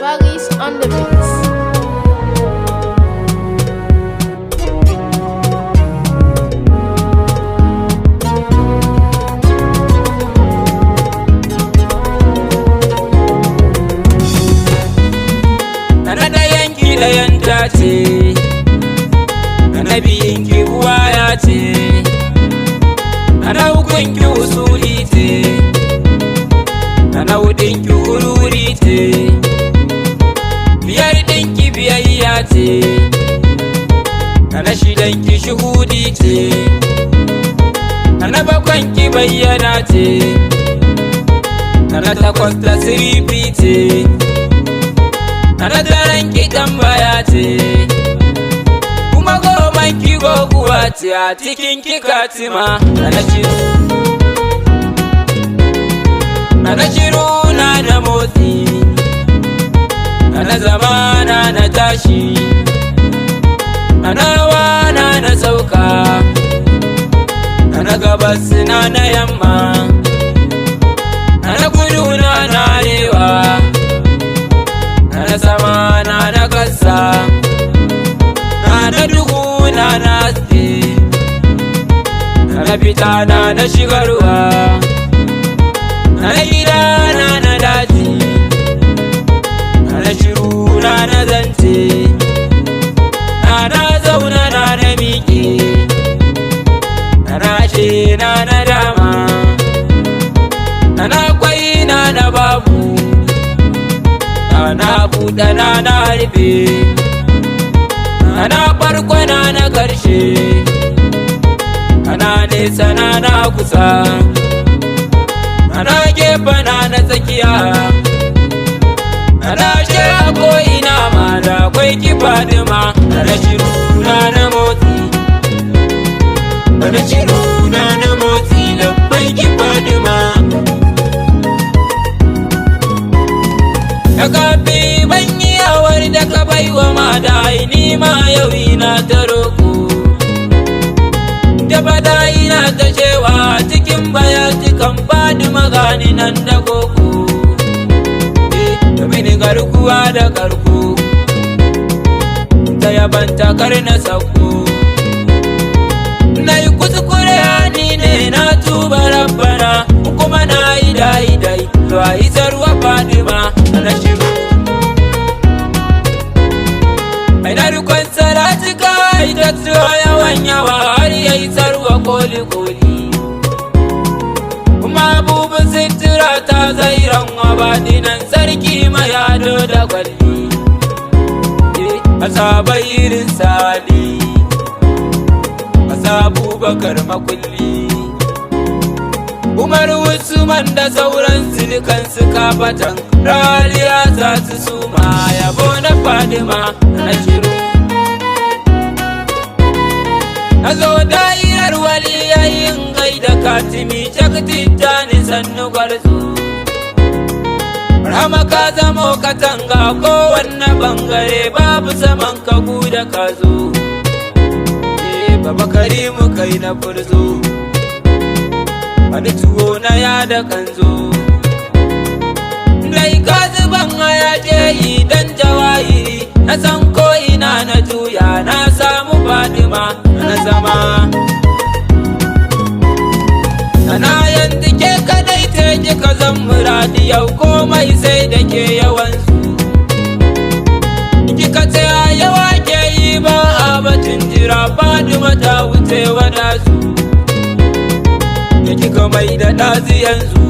Paris on the beats. Da yanta ce na biyinki uwa ya ce na hukunki usuli ce na hudinki ururi ce biyar dinki biyayya ce na shidanki shuhudi ce na bakwanki bayyana ce na takwas tasirifi ce na daren ki tambaya ce kuma goman ki goguwa ce a cikin ki katima na shiru na da motsi na zamana na tashi na rawa na sauka na gabas na yamma na gudu na arewa na sama na kasa na duhu na haske na fita na shigarwa na gida na daji na shiru na zance na zauna na miƙe na she na dama na kwai na babu na buɗe na rufe na farko na ƙarshe na nesa na kusa na gefe na tsakiya na she a ko'ina ma da kwai kifadima na shiru na motsi na shiru na motsi da kwai kifadima da kafi ban yi yawar da ka baiwa mata ni ma yau ina ta roƙo da fada ina ta cewa cikin bayatikan fadi magani nan da koko da mini garkuwa da karko ta yabanta kar na sako na yi kuskure ni ne na tuba rabbana kuma na yi dai zuwa isarwa fadima na shiru mai na rikon salatika ita tuwa yawa har ya isarwa koli kuma abubuwan sitira ta zairan wabadinan sarki mai ado da kwalli a sabai irin sali a sabu bakar makulli Umar Usman da sauran silikan su kafatan raliya za su suma yabo na Fadima na shiru na zo da'irar waliyayin gaida katimi caktinta ni sannu gwarzo rama ka zamo katanga kowanne bangare babu saman kagu da kazo baba karimu kai na furzo wani tuwo na ya da kanzo dai ka zuban haya je yi dan jawahiri na san ko ina na juya na samu Fadima na zama na yanzu ke kadai te kika zan muradi yau komai sai da ke yawansu kika ce yawa ke yi ba a batun jira Fadima ta wuce wada su da kika mai da ɗazi yanzu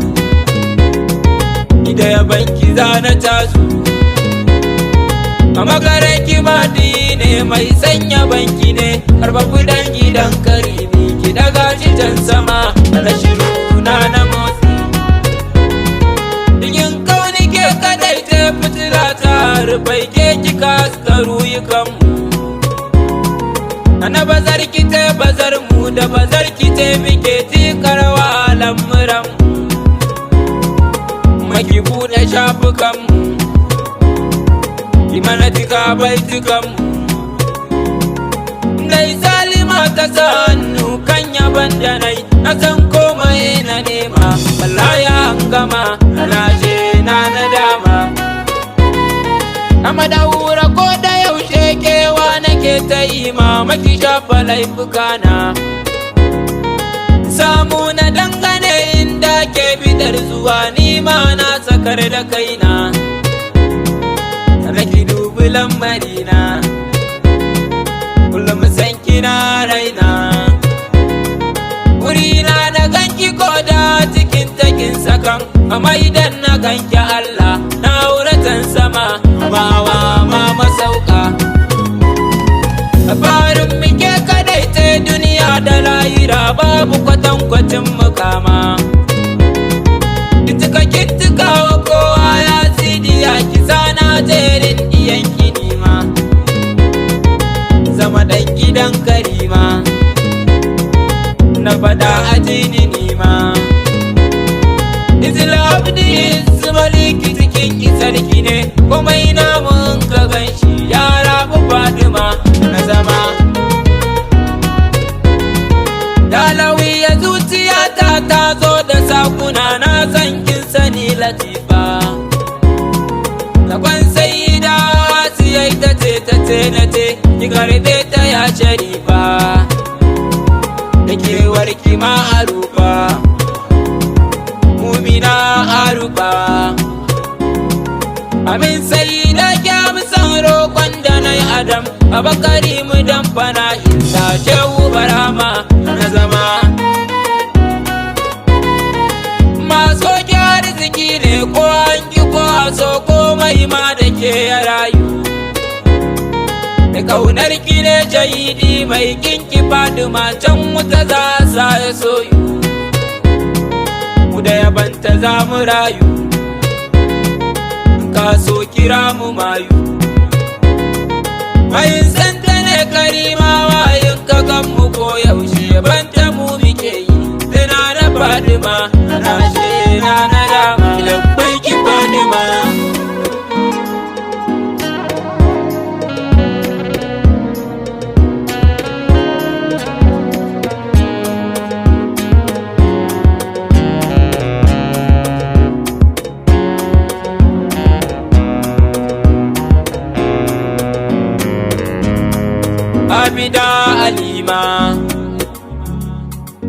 ida ya banki zana tasu a makarar kimadi ne mai sanya banki ne karfafi dan gidan karimi ki daga shi can sama na shiru na motsi digin kauni ke kadai ta fitila ta rufai ke kika skaru yi kanmu na bazar ki ta bazar mu da bazar ki ta muke tikarwa lamuran maki buɗe shafukanmu ki mana tika baitukanmu dai salima ta sa hannu kan yaban da nai na san komai na nema wallahi an gama na je na nadama madaura ko da yaushe kewa nake ta yi mamaki shafa laifukana. Samu na dangane inda ke bidar zuwa nima na sakar da kaina. Raki dubi lambarina, kullum san kina raina. Wurina na ganki ko da cikin takin sakan, amma idan na ganki Allah na wuratan sama mawa ma masauka. Farin muke kadaita duniya da lahira babu kwatankwacin mukama. Kitika kitika wa kowa ya sidiya kisa na jerin diyan kinima. Zama dan gidan karima na fada ajini nima. Izilabdi izmaliki cikin isarki ne, komai namun ka ganshi ya rabu Fadima na zama. Dalawiya zuciyata ta zo da sakuna na san kin sani latifa. Sakon sai da wasiyai ta ce na ce ki karbe ta ya sharifa. Da kewarki ma arufa, mumina arufa. Amin sai da kyamsan roƙon da na yi adam, abakari mu dan fana inda shehu barama na zama. Maso ki arziki ne ko an ki ko a so komai ma da ke ya rayu. Da kaunar ki ne jahidi mai kinki Fadima can wuta za sa ya soyu. Mu da yabanta za mu rayu, ka so kira mu mayu. Mayin santa ne karima wayin ka kan mu ko yaushe banta mu muke yi. Tana da Fadima na she na dama labbai ki Fadima. Abida Alima,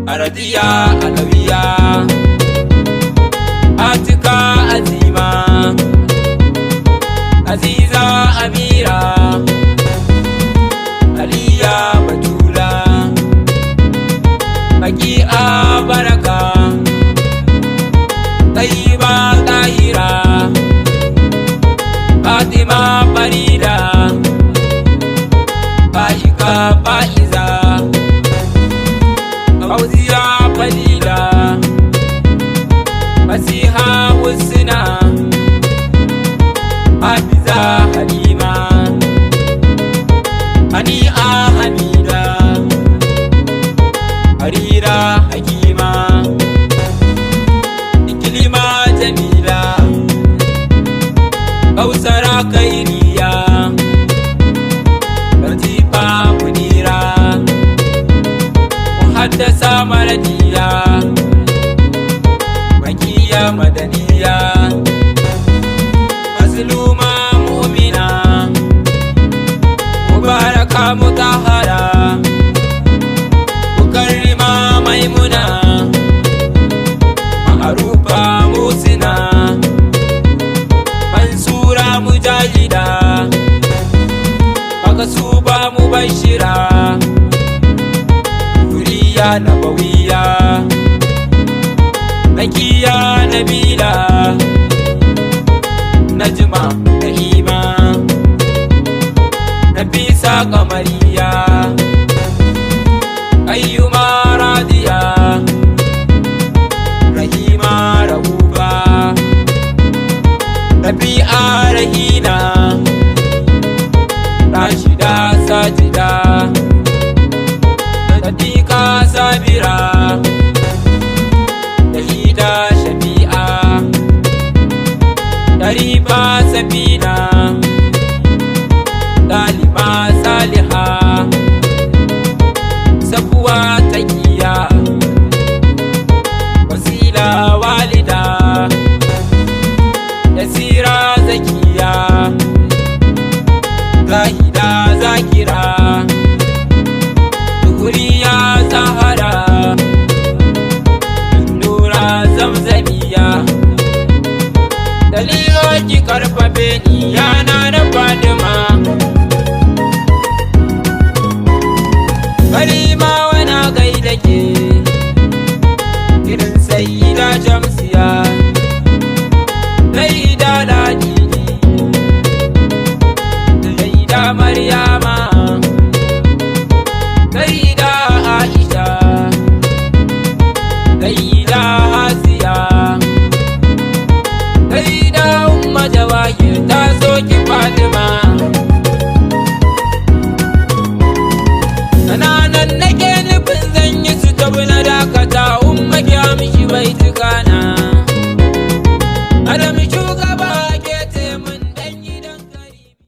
Aradiya Alawiya, Atika Azima, Aziza Amira, Aliya Batula, Baki'a Baraka, Tayyiba Tahira, Fatima Farida, Fa'iza, Fauziya Falila, Fasiha Husna, Hafiza Halima, Hani'a Hamida, Harira Hakima, Ikilima Jamila, Kausara Kairiya, Munira, Muhaddasa Maradiya, Makiya Madaniya, Mazluma Mu'mina, Mubaraka Mutahara, Mukarrima Maimuna, Ma'arufa Musina, Mansura Mujahida, Makasuba Mubashira, Duriya Nabawiya, Nakiya Nabila, Najma Na'ima, Nafisa Kamariya, Ayyuma Radiya, Rahima Rahuba, Rabi'a Rahina, Rashida Sajida, Sadiqa Sabira, Yahida Shafi'a, Sharifa Sabina, Dalima Saliha, Sabuwa Taqiya, Wasila Walida, Yasira Zakiya, ki karfafe ni yana na Fadima